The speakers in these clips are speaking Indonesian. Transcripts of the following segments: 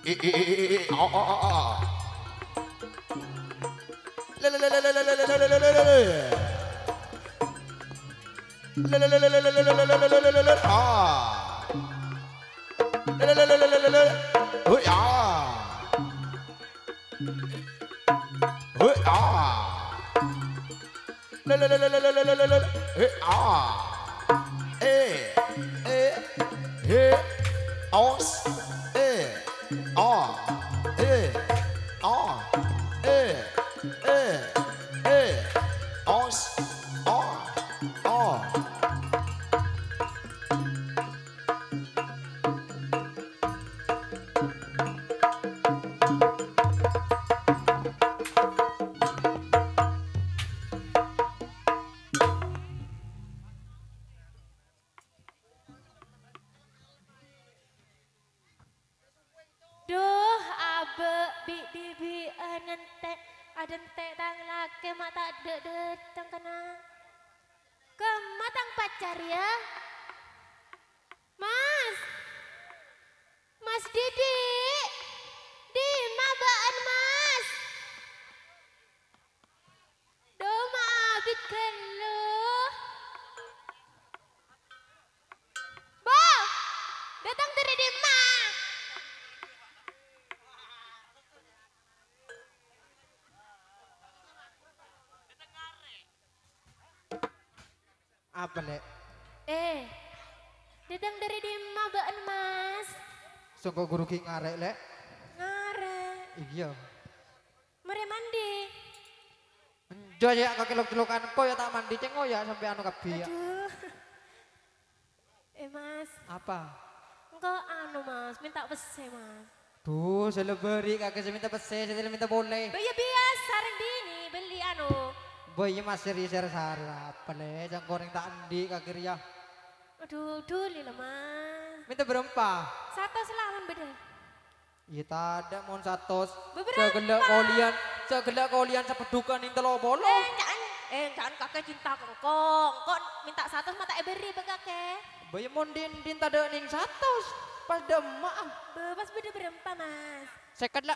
Oh, oh, oh, oh. Duh, abe bi di bi nente adente tang laki mak tak datang kena. Kematang pacar ya. Mas. Mas Didi. Di mabaan Mas. Duh, maabit kelu. Bo, datang dari di ma. Apa lek? Datang dari di mabaan Mas. Songko guru ki ngarek lek? Ngarek. Iya. Mari mandi. Enjo ya kekelok-kelokan kok ya tak mandi cengo ya sampai anu kabeh ya. Aduh. Mas. Apa? Engkau anu Mas, minta pese Mas. Tuh, seleberi kakek saya minta pesen, saya minta boleh. Ya biasa ring dini beli anu. Boy mas seri-seri apa le, jangan goreng tak andi kakek ya. Aduh, duli lah Mas. Minta berempa. Satu selaman beda. Iya tak ada mohon satu. Beberapa. Segelak kalian sepedukan ini telo bolo. Jangan kakek cinta kongkong. Kok minta satu mata beri be kakek. Boy mohon din tak ada ning satu. Pas demak. Bebas beda berempa Mas. Second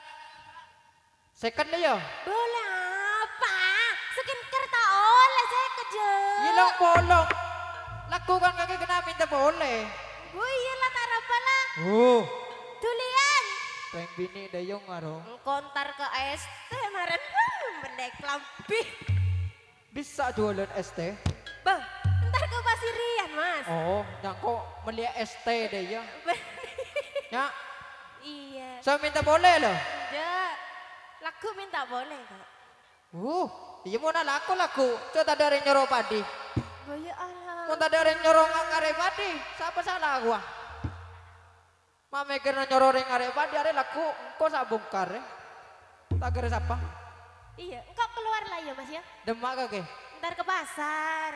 lah ya. Boleh apa? Skincare tak oleh saya kerja. Hilang bolong. Lakukan kakek kena minta boleh. Oh iyalah tak apa lah. Tulian. Peng bini dayung ngaro. Kontar ke ST kemarin. Bendek lampi. Bisa jualan ST? Bang, ntar ke Pasirian Mas. Oh, nyangko melihat ST deh ya. Ya. Iya. Saya minta boleh loh. Ya. Laku minta boleh kok. Iya mau laku. Coba ada yang nyuruh padi. Boya Allah. Mau ada yang nyuruh ngare padi. Siapa salah gua? Mama kira nyuruh ngare padi ada laku. Kok sabungkar ya? Tak kira siapa? Iya, engkau keluar lah ya Mas ya. Demak kakek. Ntar ke pasar.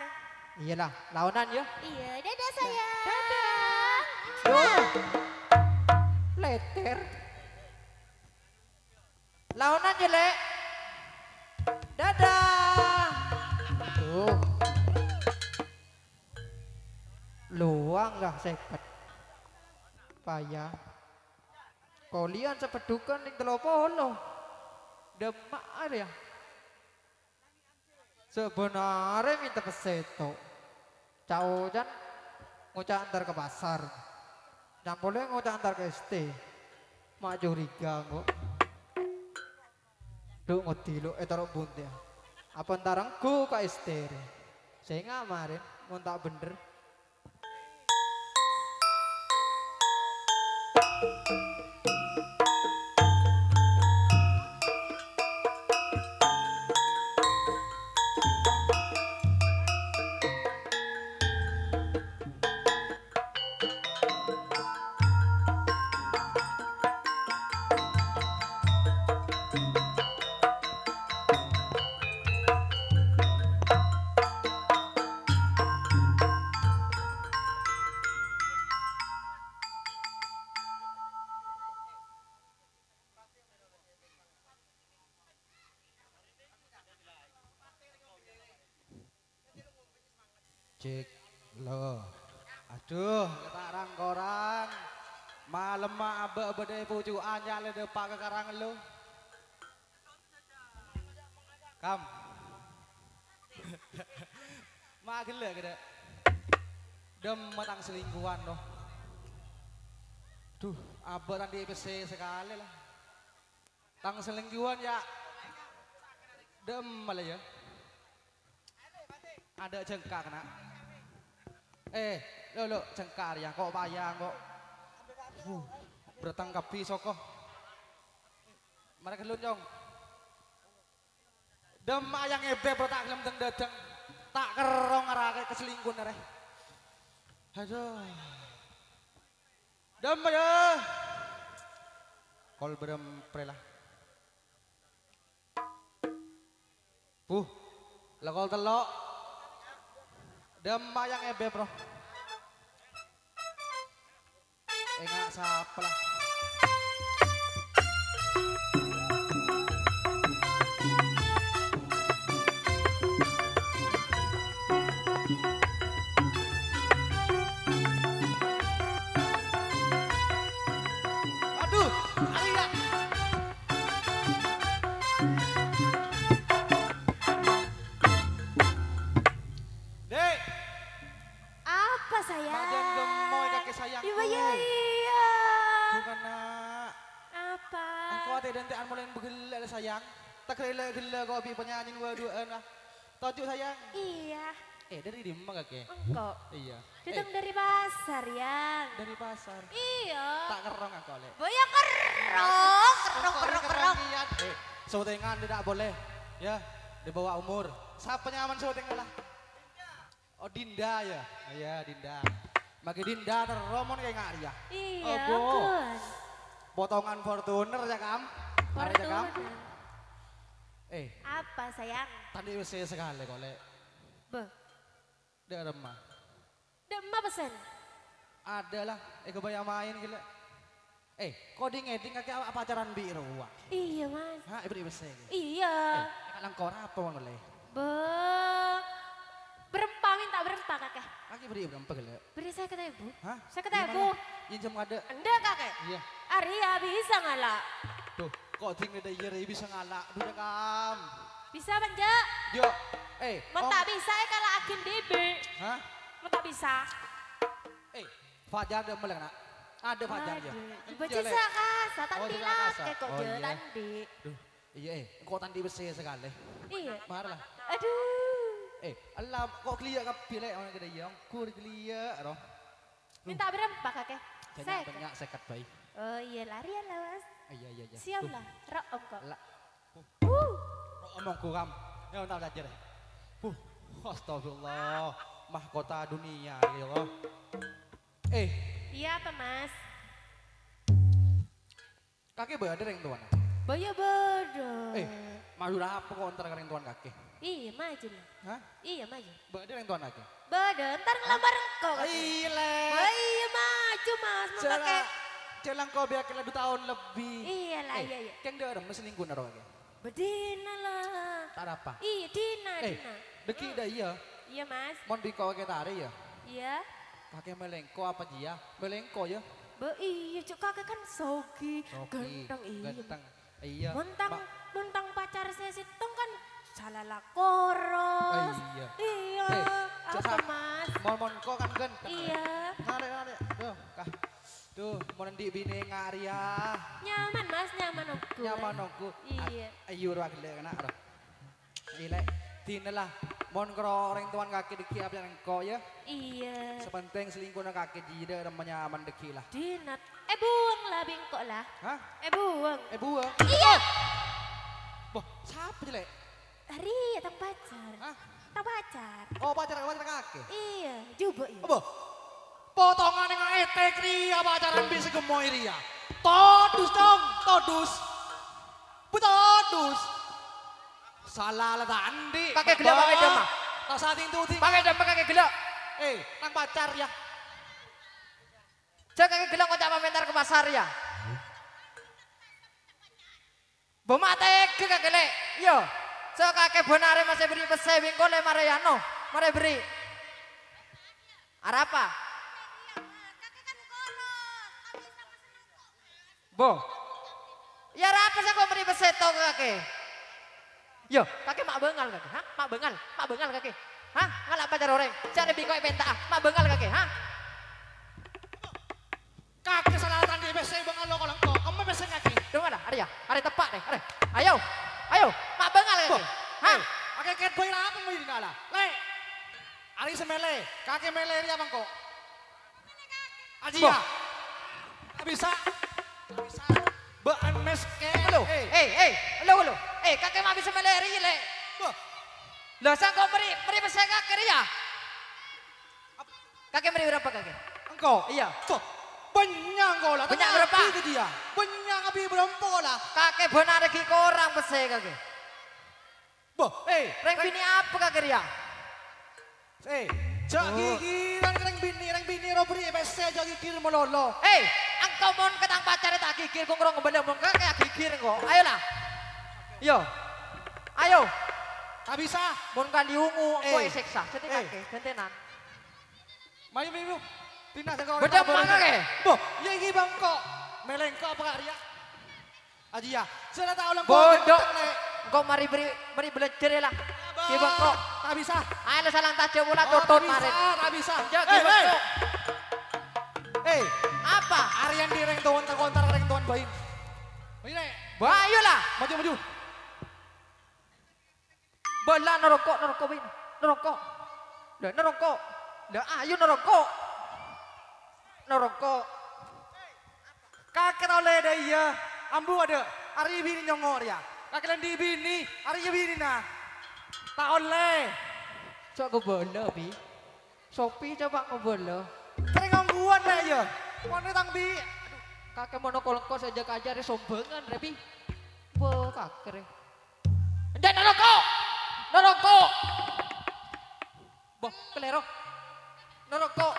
Iyalah, launan ya. Iya, dadah sayang. Dadah. Letter. Launan ya lek. Dadah. Luang lah seket. Payah. Kalian sepedukan di telopolo. Demak ada ya. Sebenarnya minta peseto. Cau jan ngucap antar ke pasar. Jangan boleh ngucap antar ke ST. Mak curiga kok. Duh ngerti lo, taruh bunti ya. Apa ntarangku ke ST. Saya ngamarin, mau tak bener. Cek lo. Aduh, ketarang korang. Malam mah abe deh pucu anyal de pak karangan lo. Kam. Ma gele gede. Dem matang selingkuhan doh. Duh, abe tadi PC sekali lah. Tang selingkuhan ya. Dem malah ya. Ada jengkak nak. Lo jengkar ya kok bayang kok. Bertangkap pisau kok. Mereka lunjong. Dem ayang ebe bertak gelem teng dadang. Tak kerong ngarake keselingkuh nare. Aduh. Dem ya. Kol berem prelah. Lekol telok. Dem ayang ebe bro. Enggak siapa lah. Aduh, Arya. Dek. Apa sayang? Badan gemoy kaki sayangku. Iya. Bukan nak. Apa? Engkau ada dantian mulai bergelak sayang. Tak gelak kau bi penyanyi dua-duaan lah. Tajuk sayang. Iya. Dari di mana kaki? Engkau. Iya. Datang dari pasar, yang. Dari pasar. Iya. Tak kerong aku oleh. Boya kerong. Syutingan tidak boleh. Ya, di bawah umur. Siapa nyaman syuting lah? Oh Dinda ya. Iya Dinda. Magi Dinda teromon kayak ngari ya. Iya, kan. Potongan Fortuner ya kam. Mari ya kam. Apa sayang? Tadi saya sekali kolek. Dia remah. Demam pesan. Ada lah. Kebayang main gila. Coding editing kaki pacaran biru. Iya mas. Hah, ibu saya. Iya. Kalang kora apa bang oleh? Berempah minta berempah kakek. Kaki beri berapa gila? Beri saya kata ibu. Hah? Saya kata ibu. Injam ada. Enggak kakek. Iya. Arya bisa ngalak. Tuh, kok tinggal dari bisa ngalak. Duh kam. Bisa banja. Yo, mau tak bisa kalau agen DB. Hah? Mau tak bisa. Fajar ada melek nak. Ada Fajar ya. Baca sakasa tadi lah kok je iya. tadi. Duh, iya kok tadi bersih sekali. Iya. Marah lah. Aduh. Allah kok kelia kapi lek orang gede yang kur kelia roh. Minta berapa kakek? Banyak sekat baik. Oh iya larian lah mas. Iya. Siap lah. Rok om kok. Omong kuram. Ya entar aja deh. Astagfirullah. Mahkota dunia ya Allah. Iya apa mas? Kakek berada yang tuan. Boya bodoh. Maju apa kok antar yang tuan kakek? Iya maju lah. Hah? Iya maju. Berada yang tuan kakek? Bodoh, ntar ngelamar engkau. Iya. Iya maju mas, mau kakek. Celang kau biar kena 2 tahun lebih. Iya lah, iya. Keng dia orang selingkuh naro kakek. Bedina lah. Tak ada apa. Iya, Dina. Deki dah iya. Iya mas. Mon di kau kakek tari ya. Iya. Kakek melengko apa dia? Melengko ya. Iya, cuk kakek kan sogi, ganteng iya. Ganteng. Iya. Muntang pacar saya situng kan salala koros. Iya. Iya. Apa mas? Mon kau kan ganteng. Iya. Ngare. Tuh, mau nanti bini ngaria. Nyaman mas, nyaman aku. Nyaman aku. Iya. Ayo ruang gila kena roh. Gila, tina lah. Mon kro orang tuan kaki deki apa yang kau ya? Iya. Sepenting selingkuh nak kaki jida dan menyaman deki lah. Dinat. Buang lah bengkok lah. Hah? Buang. Buang. Iya. Boh, siapa jelek? Hari tang pacar. Hah? Tang pacar. Oh, pacar kaki. Iya, coba iya. Boh. Potongan yang etek ria pacaran bisa gemoy ria. Todus dong, todus. Todus. Salah lah tadi. Pakai gelap, pakai dama. Tak saat itu. Pakai dama, pakai gelap. Nang pacar ya. Jangan pakai gelap kau tak mentar ke pasar ya. Bomate ke kakek le. Yo. So kakek bonare masih beri pesewing kole Mariano. Mare beri. Arapa? Bo. Ya apa sih kok meri peseto kake? Yo, kake mak bengal kake, ha? Mak bengal kake. Hah? Ngalak pacar orang. Cari bingkoi penta, mak bengal kake, ha? Kaki salah tadi bese bengal lo kalau kok. Kamu bese kaki. Dengar dah, ada ya? Ada tepat deh, ada. Ayo, mak bengal kake. Hah? Oke, ket boy lah apa mau ini ngalah? Le. Ari semele, kaki mele dia bang kok. Aji ya. Tak bisa. Bean meske. Lo, lo. Kakek mak bisa meleri le. Lo sang kau meri besar kakek ya? Kakek meri berapa kakek? Engkau? Iya. Tuh, banyak kau lah. Banyak berapa? Itu dia. Banyak api berapa lah. Kakek benar lagi korang besar kakek. Boh, Reng bini apa kakek ya? Jak gigi, reng bini robri bese jak gigi melolo. Engkau mau ketang pacar tak gigir kau ngorong ngebenda mau kakek gigir kau. Ayolah. Ayo. Tak bisa. Mau kali ungu, kau seksa. Jadi kakek, gentenan. Mayu. Tina jaga. Beda mana kakek? Boh, ya gigi bangkok. Melengkok apa karya? Aji ya. Sudah tahu lang Bodoh. Kau mari belajar lah. Gibang kok. Tak bisa. Ayo salang tajo bola tutup marin. Tak bisa. Apa? Aryan di reng tuan terkontar reng tuan bayin. Bayu lah. Maju. Bola nerokok bin. Nerokok. Dah ayo nerokok. Kakek oleh dah iya. Ambu ada. Ari bini nyongor ya. Kakek di bini. Ari bini nah. Tak oleh. Coba aku bola bi. Sopi coba aku bola. Sering gangguan lah ya. Mana tang bi. Kakek mau nongkolongko saja kajar sombengan rebi. Bo kakek. Dan nerokok. Boh kelero. Nerokok.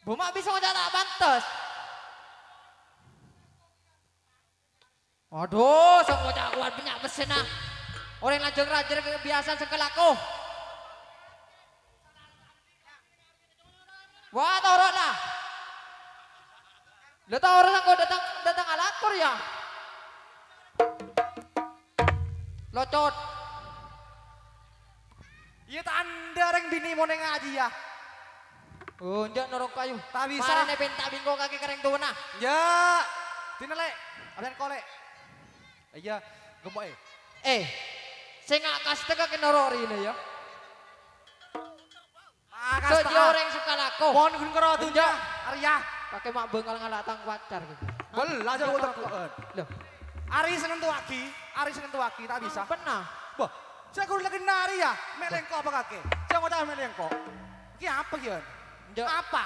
Buma bisa ngajak tak pantas. Aduh, sok ngajak kuat banyak mesin ah. Orang lajeng rajer kebiasaan sekelaku. Wah, torok lah. Lihat orang yang kau datang alakur ya. Locot. Iya tanda reng bini mau ngaji ya. Oh, njak norok kayu. Tak bisa. Marane pentak bingko kaki kereng tuh nah. Ya. Tina le. Aben kole. Iya, gemuk Saya nggak kasih tega ke norori ini ya. So dia orang yang suka laku. Mohon gun kero tunja. Arya. Pakai mak bengal ngalah tang pacar gitu. Belah aja gua takut. Loh, Ari seneng tuaki tak bisa. pernah. Boh, saya kudu lagi nari ya. Melengko apa kakek? Saya mau tahu melengko. Ki apa kian? Apa?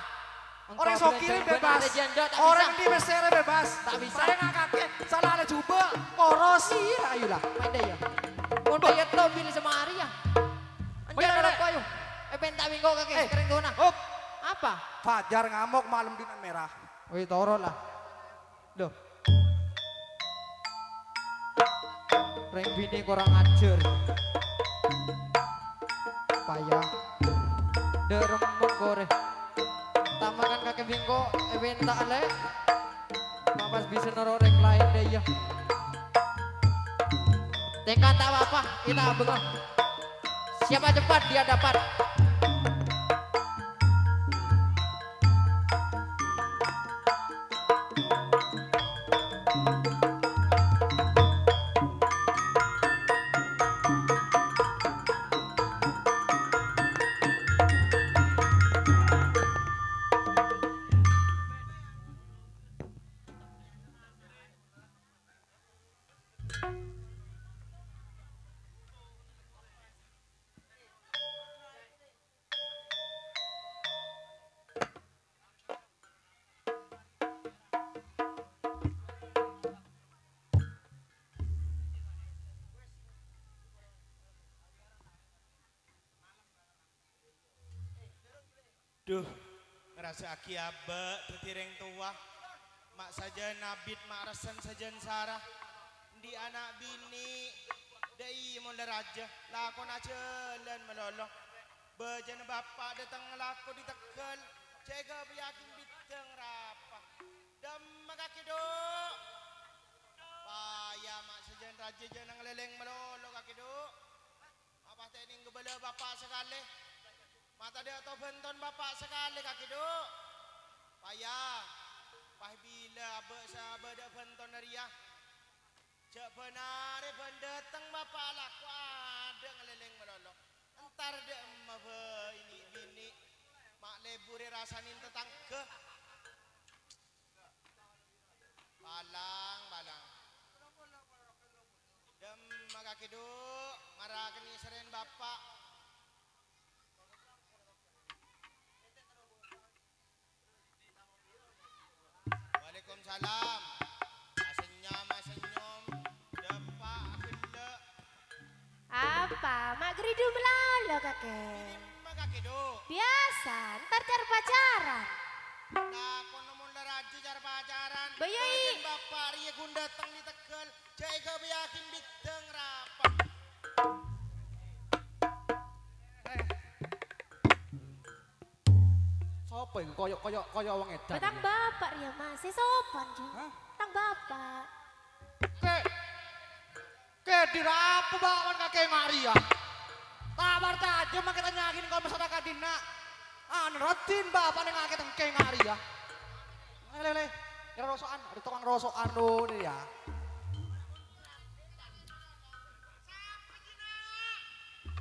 Orang sokir bebas. Orang di mesere bebas. Tak bisa. Saya nggak kakek. Salah ada coba. Koros. Iya, ayolah. Main deh ya. Mau ya tau pilih sama Ari ya. Anjir norok kayu. Pentak bingko kaki kereng tuh nah. Apa? Fajar ngamuk malam di merah. Wih, toro lah. Loh. Reng bini kurang ajar. Payah. Deremuk gore. Tamakan kakek bingko, bentak le. Mamas bisa noro reng lain deh ya. Tekan tak apa-apa, kita bengal. Siapa cepat dia dapat. Duh, ngerasa aki abe, tetireng tua. Mak saja nabit, mak rasan saja sarah. Di anak bini, dai mula raja. Lakon aja lan melolong. Bejan bapak datang laku ditekel. Jaga biakin bidang rapa. Dam kaki duk. Payah mak sejen raja janang leleng melolo kaki duk. Apa tekning gebala bapak sekali. Mata dia atau benton bapak sekali kaki duk. Payah. Pah bila abek sahabat dia benton ria. Cak benar pendeteng bapak laku ada ngeleleng melolo. Entar dia emma ini bini. Mak leburi rasanin tetangga. Balang. Dem kaki duk. Marah kini seren bapak. Waalaikumsalam. Senyum. Depak gele. Apa? Mak geridu melalo kakek. Ini kaki duk. Biasa, ntar cari pacaran. Nah, kono mun laraji jar pacaran. Bayai. Kajen bapak ria kun datang di Tegal. Jaga biakin bideng rapat. Sopo yang koyok wong edan. Tang bapak ya mas, sopan juga. Hah? Tang bapak. Ke dirapu bawan kakek Maria. Tawar aja mak kita nyakin kau masyarakat dina. Rotin bapak ning kakek tengke Maria. Lele, ya rosokan, ada tukang rosokan lo nih ya.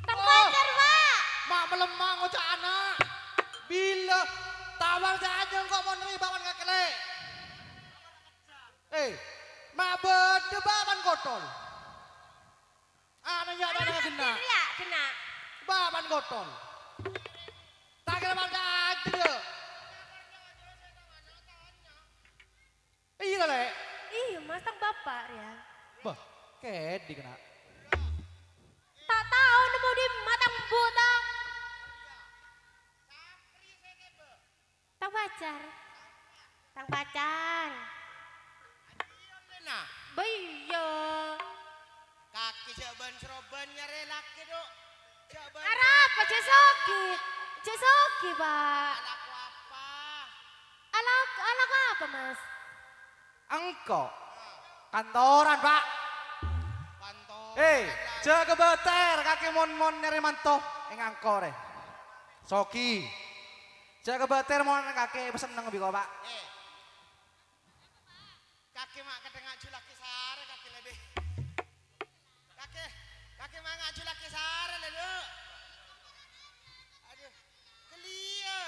Tang pacar pak. Mak melemah ngocak anak. Bila tawar aja kok mau nerima bawan kakek le. Mak bede bawan kotol. Ana ya ana kena. Ya, kena. Baban gotol. Tak kira mana aja. Iya le. Iya mas, tang bapak ya. Bah, kedi kena. Tak tahu nemu di matang buta. Tang pacar. Tang pacar. Nah, Bayo. kaki jaban seroban nyare laki duk. Jaban. Apa Cesoki? Cesoki pak. Anakku apa? Anak apa mas? Engkau kantoran pak. Pantau. Jaga beter kaki mon nyari manto. Engangko re. Soki. Jaga beter mon kaki pesen nang biko pak. Kaki mak ketengah julaki sare kaki lede. Kaki mak ngaju laki sare lede. Aduh, kelia.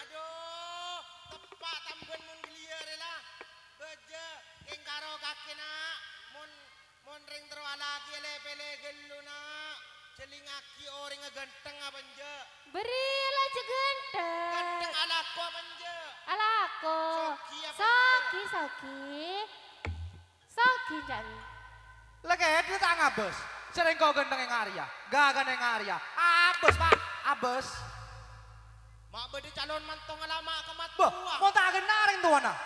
Aduh, tepak tamben mun kelia rela. Beje, ing karo kaki nak. Mun ring tero alaki lepele gelu nak. Celingaki orang ngegenteng apa nje. Berilah cegenteng. Genteng alaku apa nje. Alako. Soki apa Soki jan. Lagi dia tak ngabes. Sering kau gendeng yang Arya. Gagan yang Arya. Abes pak. Abes. Mak bede calon mantong lama kemat Bah, tua. mau tak genaring tuan nah.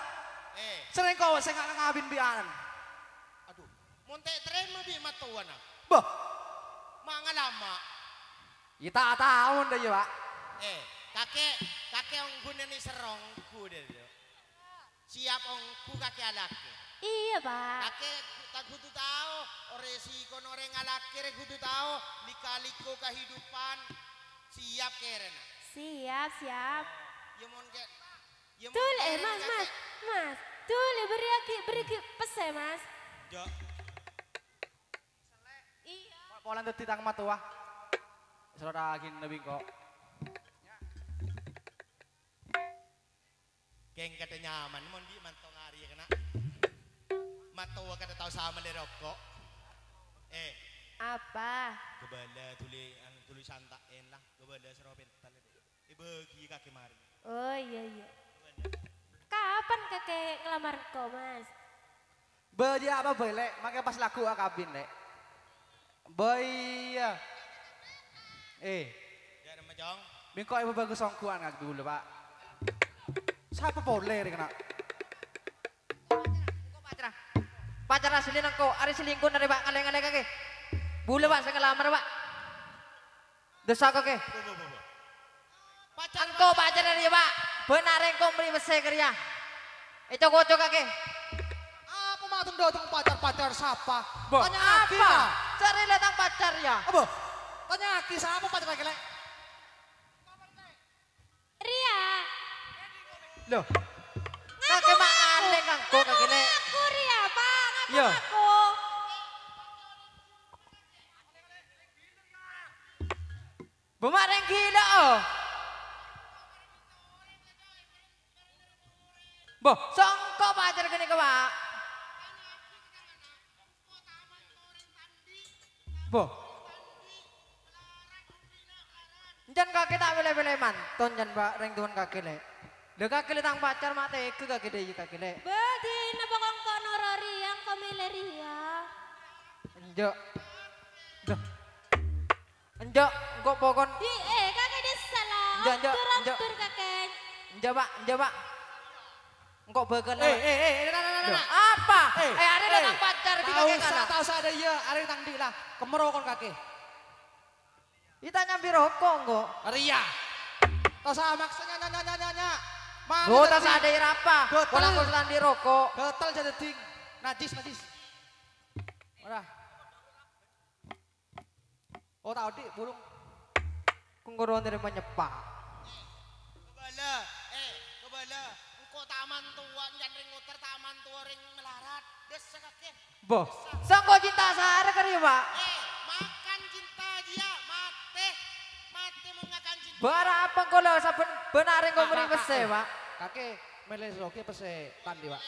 Eh, Sering kau sing ngabin biaran. aduh. Monte terima bi matuan ah. Bah, Mak ngalama. kita tahu deh ya pak. Kakek ongku ni serongku deh. Siap ongku kakek alake. Iya pak. Kakek tak kudu tahu resiko orang alake re kudu tahu lika-liko kehidupan. Siap kerena. Siap. Ya mon ke. Tuh mas. Tuh beri pesen mas. Jo. Iya. Polan tuh titang matua. Saudara agin lebih kok. Geng kata nyaman mon di mantong hari kena. Matawa kata tahu sama le rokok. Apa? Gebala tulisan tak lah. Gebala seropet tali. Bagi kaki mari. Oh iya. Kapan kakek ngelamar kau mas? Beja apa boleh? Makanya pas laku akabin lek. Boy. Jangan majong. Mingko ibu bagus songkuan ngak dulu pak. Siapa boleh kena? Pacar asli nangko, ari selingkuh dari pak ngaleng-ngaleng kake. Bule pak, saya ngelamar pak. Desa kake. Engko pacar ya Pak. Benar engko mri wese kriya. Cok kake. Apa mateng datang pacar siapa? Bo, Tanya Aki apa? lah. Cari letang pacar ya. Apa? Tanya Aki siapa pacar lagi lek? Ria. Loh. Kake mak aneh kanggo kake lek. Aku Ria, Pak. Ngaku Iya. aku. Bumareng gila oh. Boh, songko pacar gini ke Pak. Boh. Jan kaki tak bele-bele mantun jan Pak ring tuan kaki le. Lho kaki le tang pacar mak teke kaki de kaki le. Bedi napa kok kono Ria kok milih Ria. Enjok. Duh. Enjok, engko pokon. Kakek desa lah. Njok. Tur kakek. Enjok Pak. Engko bekel. Nah. Apa? Are datang pacar di kaki kana. Tahu sa ada iya, are tang di lah. Kemerokon kaki. Kita nyambi rokok engko. Ria. Tahu sa maksudnya nya. Mana Lo tadi? tas ada apa? Betul. Kalau aku selandi rokok. Gatal jadi ting. Najis. Ora. Oh tahu di burung. Kungguruan dari menyepak. Kebala. Engko taman tua nyan ring muter taman tua ring melarat. Desa kakek. Boh, sangko cinta sehari kari Pak. Makan cinta dia, mate mengakan cinta. Berapa kalau saben benaring kau beri pese Pak? Kakek mele roke pese tandi Pak.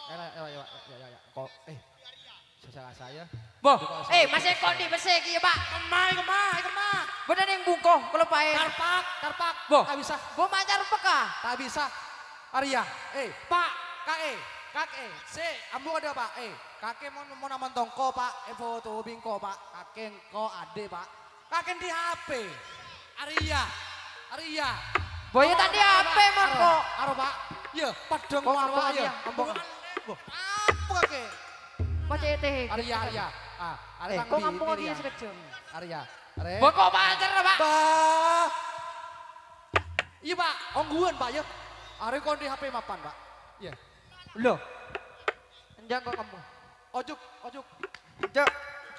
Ya. Kok saya. Boh, masih kondi pese ki Pak. Kemai. Bener yang bungko kalau pae. Karpak. Boh, Tak bisa. boh macar peka. Tak bisa. Arya. Pak, kakek. Ambu ada Pak. Kakek mau naman tongko Pak. Foto bingko Pak. Kakek ko ade Pak. Kakek di HP. Arya. Boh ya tadi apa mongko? Aro Pak. Ya, padang Kok aro ngambung Pak ya. ya, ngambung. Boh, apa kakek? Pacet teh. Arya. Kok ngambung lagi ya sekejap? Arya. Boh kok pacar Pak? Bah. Iya Pak, ongguan Pak ya. Are kon di HP mapan Pak. Iya. Loh. Enjak kok kamu. Ojuk. Enjak.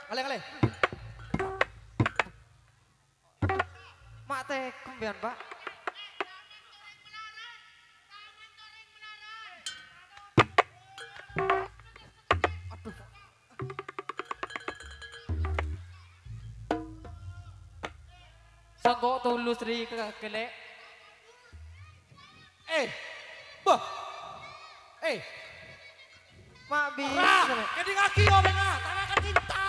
Kale. Mak teh kembian Pak. Aduh. Sangko tulus ri kelek. Bah. Mak bisa. Rah, keding aki obenga, tanakan cinta.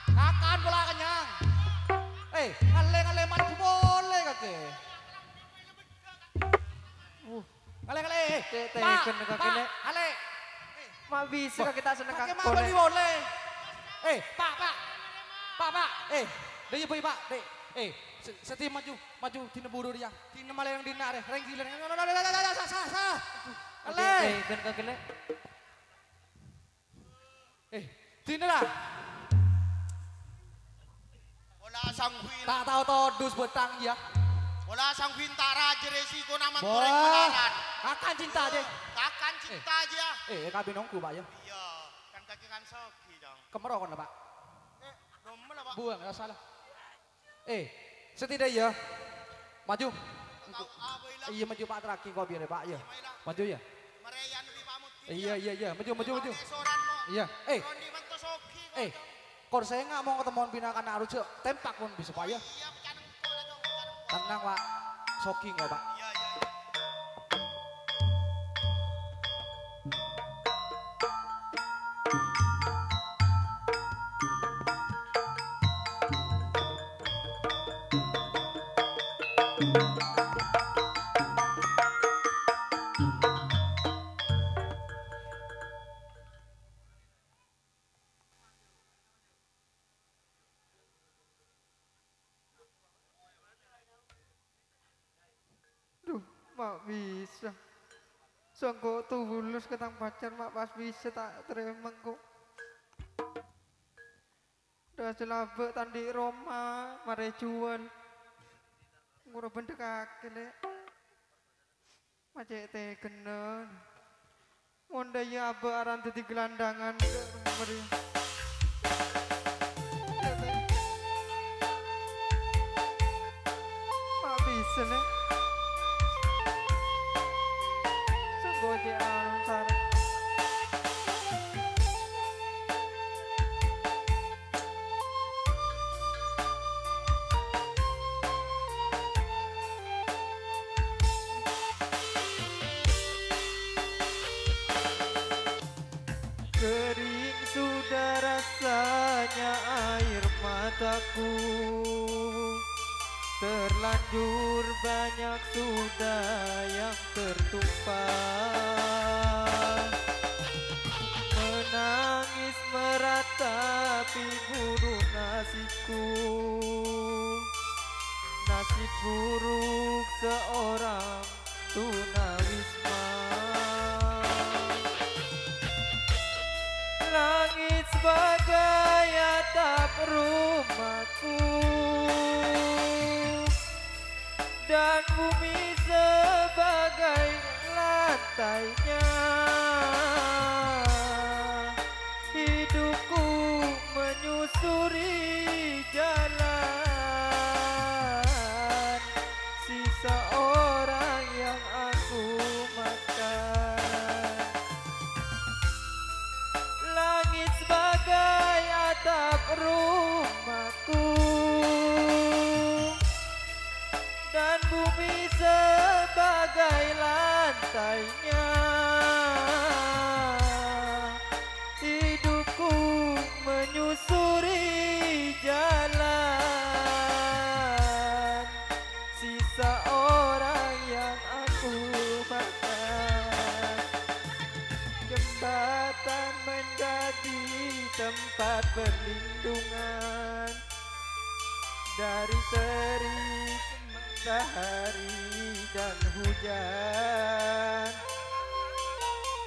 Kakan bola kenyang. Ngale mana boleh kakek. Ngale. Teken kakek. Ale. Mak bisa kita seneng Kakek kakek. mah beli boleh. Pak. Deh Pak, deh. Seti maju tina buru dia. Tina malah yang dina reng gila. Sah. Ale. Teken kakek. Tina lah. Wala sanghuin. Tak tahu todus betang ya. Wala sanghuin tara aja resiko naman Boh. tureng melarat. Kakan cinta deh. Kakan cinta aja. Kabinongku Pak ya. Iya, kan kaki kan soki dong. Kemerokon lah Pak. Nomor lah Pak. Buang, nggak salah. Setidaknya maju. Tahu apa ilang. Iya maju Pak terakhir kau biar Pak ya. Maju ya. Mereyan di pamut. Iya. Maju. Soran mo. Iya. Rondi manto soki. Kalau saya nggak mau ketemuan binakan harus tempak pun bisa Pak ya. Iya, pecaneng ko na dong. Tenang Pak. Soki nggak Pak. Iya. Mak bisa. Sangko tulus ketang pacar mak pas bisa tak terima kok. Dah celabek tandi Roma, mare jual. ngurus benda kaki le. Macet teh kena. Wanda ya aran di gelandangan meri. Mak bisa le. Segoje alam sarang. Kering sudah rasanya air mataku, terlanjur banyak sudah yang tertumpah. Menangis meratapi buru nasibku, nasib buruk seorang tunawisma. Langit sebagai atap rumahku dan bumi sebagai lantainya. Hidupku menyusuri jalan sisa orang yang aku makan. Langit sebagai atap rumahku dan bumi sebagai lantainya. Hidupku menyusuri jalan sisa orang yang aku makan. Jembatan menjadi tempat perlindungan dari terik matahari dan hujan.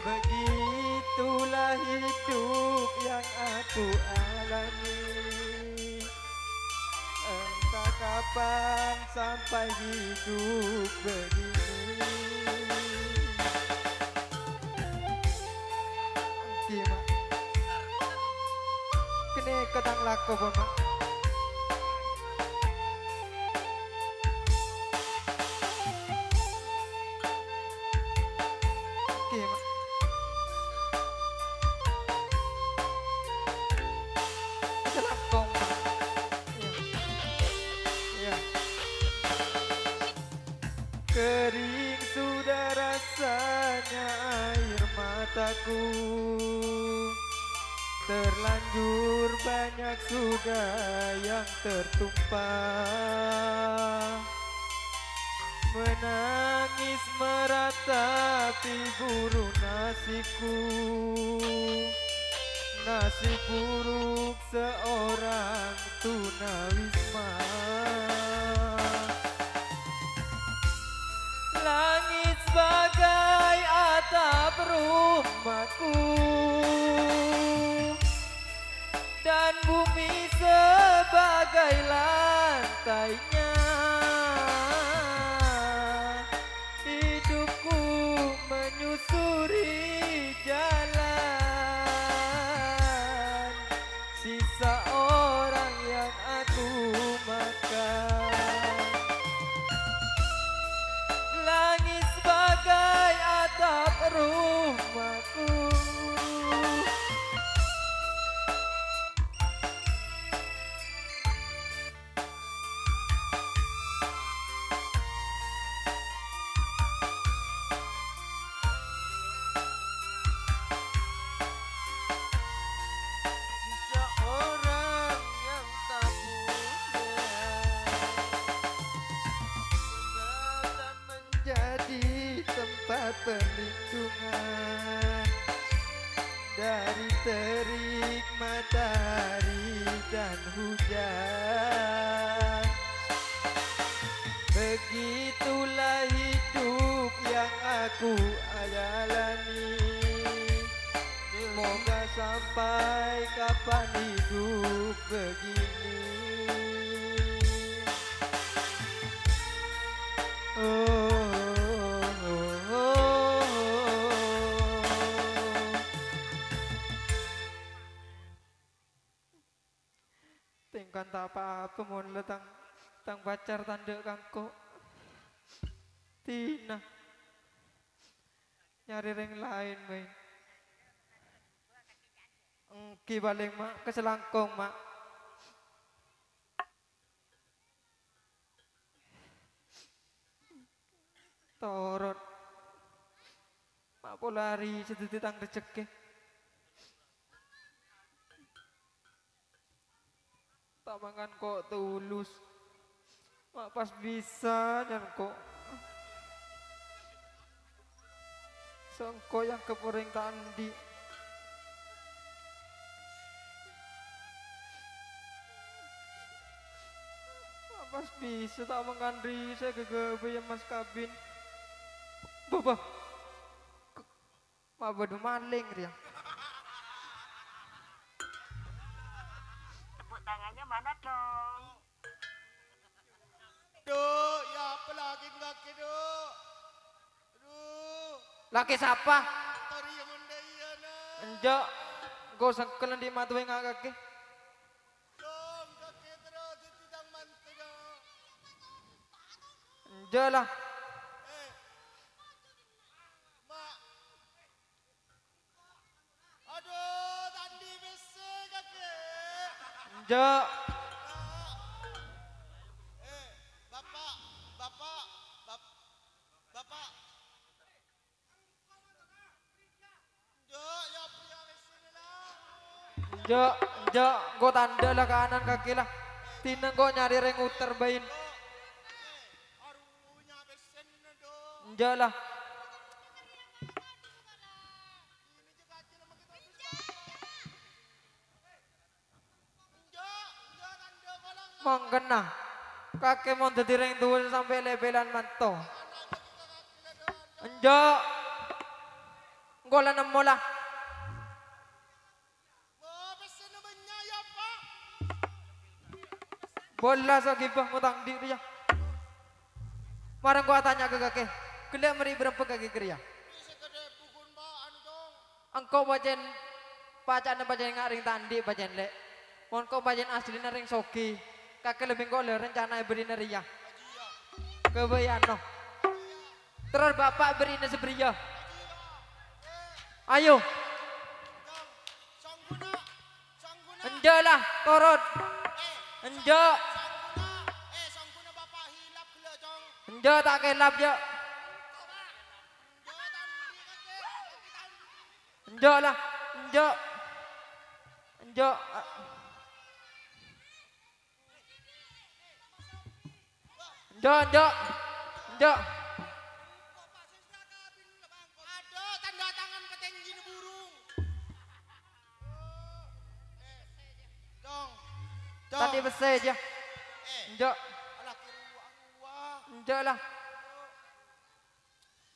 Begitulah hidup yang aku alami. Entah kapan sampai hidup begini. Mak, kene ketang lako pun mak. Oke mak. Itu lakong mak. Iya. Kering sudah rasanya air mataku, terlanjur banyak sudah yang tertumpah. Menangis meratapi buru nasibku, nasib buruk seorang tunawisma. Langit sebagai atap rumahku dan bumi sebagai lantainya. Hidupku menyusuri jalan sisa orang yang aku makan. Langit sebagai atap rumahku sisa orang yang tak punya. Jembatan menjadi tempat perlindungan dari terik matahari dan hujan. Begitulah hidup yang aku jalani. Semoga sampai kapan hidup begini. Tingkan tak apa-apa mau letang tang pacar tanda kangko. Tina nyari ring lain main. Engki baling mak keselangkong mak. Torot mak polari seduti tang rezeki. Tak mangan kok tulus. Mak pas bisa nyan kok. Sengko yang kepuring tandi. Mak pas bisa tak mangan risa gegebe yang mas kabin. Baba. Mak bodoh maling dia. Tepuk tangannya mana dong? Duk, ya apa lagi kaki duk? Aduh, Laki siapa? tari yang mendaya nak. Enjak. Kau sengkelan di matu yang kaki. Dong, kaki terus tidak mantu dong. Enjak lah. Mak. Aduh, tadi besi kaki. Enjak. Bapak, bapak, bapak. Duk, ya apa yang besi ni lah? Enjak. Enjak. Kau tanda lah kanan kaki lah. Tinang kau nyari ring uter bain. Arunya besi ni duk. Enjak lah. Ini je kaki nama kita bisa. Enjak tanda kolang. Mangkena. Kakek mau dadi ring tuwul sampai lebelan manto. Enjak. Engkau lah nemu lah. Wah, besi ni banyak ya pak. Bola so gibah ngutang diri ya. Marang gua tanya ke kakek. Kelak meri berapa kakek kriya? Bisa kedai pukun pak anu dong. Engkau bajen bacaan bajen ngaring tandi bajen lek. Mon kau bajen asli naring soki. Kakek lebih kau le rencana beri neria. Kebayang no. Terus bapak beri seberia. Ayo. Sangguna. Sangguna. Enjalah torot. Enjak. Sangguna. Sangguna bapak hilap gila jong. Enjak tak kelap ya. Enjak tandi kaki. Enjak lah. Enjak. Enjak. Enjak. Enjak. Enjak. Ada tanda tangan petinggi ni burung. Dong. Dong. Tadi besar je. Enjak. Alah kira uang. Enjak lah.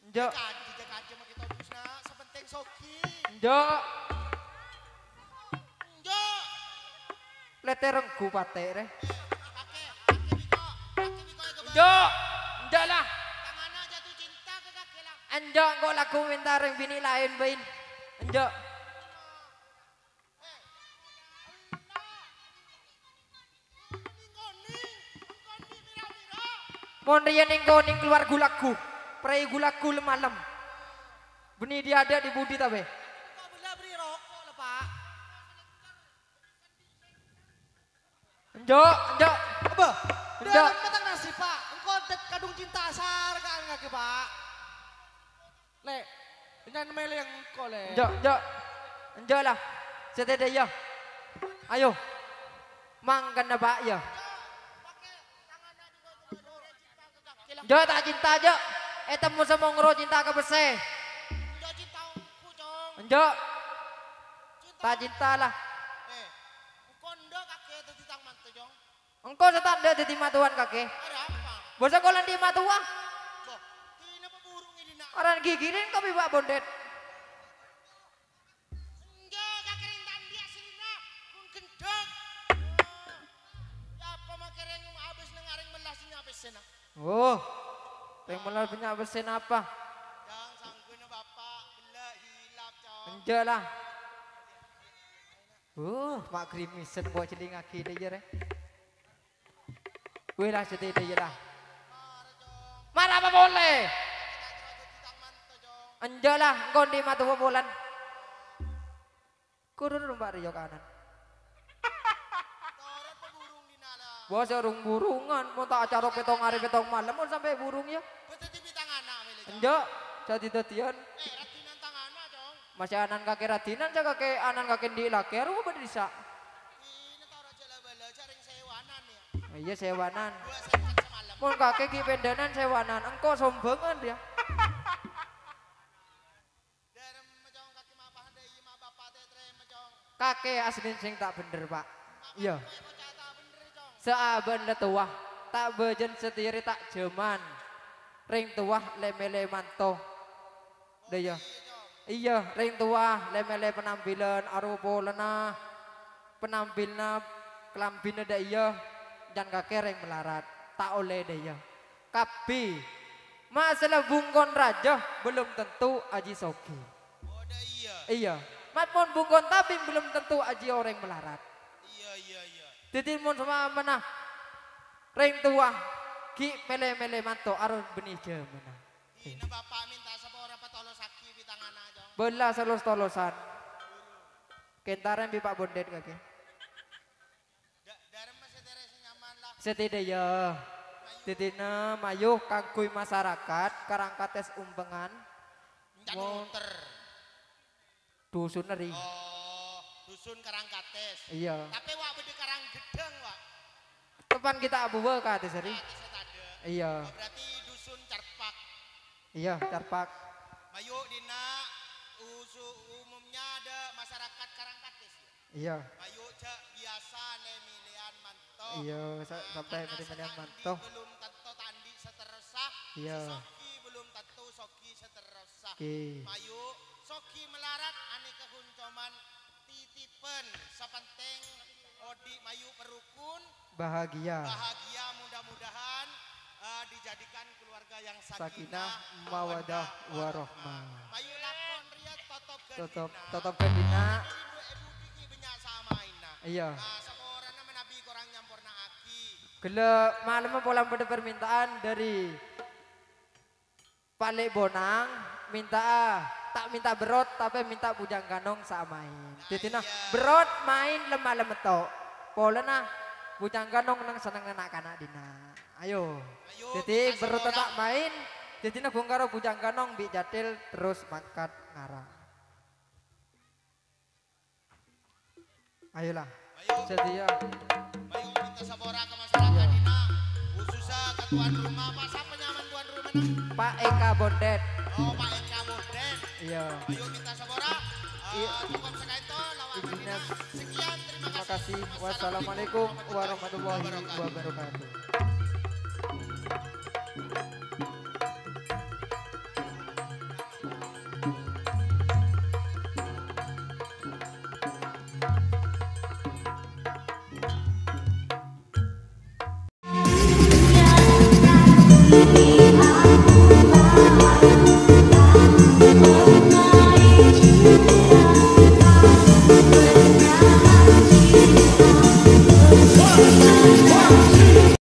Enjak. Kaji mah kita terus nak. Sepenting soki. Enjak. Enjak. Leterengku patek re. Kaki biko. Kaki biko yang kebalik. Enjak. Enjak lah. Tangannya jatuh cinta ke kaki lah. Enjak kau laku minta ring bini lain bain. Enjak. Mon riyen ning ning keluar gulaku. Prei gulaku lemalem. Beni dia ada di budi ta be. Kok boleh beri rokok lah pak. Enjak, enjak. Apa? Enjak. Dalam matang nasi pak. Engkau kadung cinta asar kan kaki pak. Le, ini mele yang engkau le. Enjak, enjak. Enjak lah. Setede ya. Ayo. Mangkan na ba ya. Jo tak cinta aja. Temu sama ngero cinta ke bese. Enjak cinta aku cong. Enjak. Tak cinta lah. Kondo kaki itu ditang mantu jong. Engkau setanda di matuan kakek. Ada apa? Bosa kolan di matuan. Boh, ini apa burung ini nak? Orang gigirin kau biba bondet. Enjak kaki rintan dia sini nak. Kun gendong. Ya apa makereng habis nengaring melas ini habis sana. Oh. Ring melar banyak besen apa? Jang sangkeuna bapak gila hilap cong. Enje lah. Mak grimisen buat celing aki deh ya. Wih lah sedih deh lah. Marah apa boleh? Enje lah, engkau di mata bulan. Kurun rumah Rio kanan. Toret peburung di nana. Bos urung burungan, mau tak acara petong hari petong malam mau sampai burung ya. Betul di tangana wele cong. Enje, jadi datian. Ratinan tangana cong. Masih anan kakek ratinan, saya kakek anan kakek di laki, harus apa desa? Ini toret jela bala jaring sewanan ya. Iya sewanan. 2 sen semalam. Mau kakek ki pendanan sewanan, engkau sombongan dia. Derem cong kaki mapahan deh ima bapak tetre cong. Kakek asli sing tak bener pak. Iya. Bocah tak bener cong. Seaben letuah, tak bejen setiri tak jeman. Ring tuah lemele manto. Deh ya. Iya, ring tuah lemele penampilan arupa lena. Penampilna kelambina deh iya. Dan kakek ring melarat. Tak oleh deh ya. Kapi. Masalah bungkon raja belum tentu aji soki. Oh dah iya. Iya. Matpun bungkon tapi belum tentu aji orang melarat. Iya. Titimon sama mana? Ring tua. Ki mele-mele manto arun benih jemena. Ini bapak minta sepora petolos aki di tangan aja. Bela selos-tolosan. Kentaren bi Pak Bondet kakek. Dari masih teres nyaman lah. Setide ya. Titina mayuh kangkuy masyarakat karangkates umpengan. Jangan Mau muter. dusun neri. Oh, dusun Karangkates. Iya. Tapi wak bedi Karang Gedeng wak. Depan kita abu kate seri. Gratis ada. Iya. Oh, berarti dusun Carpak. Iya, carpak. Mayu dina umumnya ada masyarakat Karangkates. Iya. Mayu cak biasa lemilian manto. Iya, sampai Karena merimedan setandi manto. belum tentu tandi seteresah. Iya. Soki belum tentu soki seteresah. Oke. Mayu soki melarat ane kehuncoman titipen sepenting odi mayu perukun Bahagia. bahagia mudah-mudahan dijadikan keluarga yang Sakinah, sakinah mawadah, warohmah. mayu lakon ria Totop totop gendina. ibu diki banyak sama ina Iya. seorang menabi korang nyampurna aki Gele malam pulang pada permintaan dari Palik Bonang minta tak minta berot tapi minta bujang ganong sama main. Titina berot main lemah lemetok. Polena bujang ganong nang seneng anak-anak dina. Ayo. Titi berot tak main. Titina bungkaro bujang ganong bi jatil terus mangkat ngarang. Ayolah. Setia. mayu minta sabora ke masyarakat dina khususnya ke tuan rumah apa siapa nyaman tuan rumah nah? Pak Eka Bondet. Oh Pak Eka Boden Iya. mayu minta sabora Iya. cukup sekaito lawan Izinnya. sekian Terima kasih. Wassalamualaikum warahmatullahi wabarakatuh. Ya,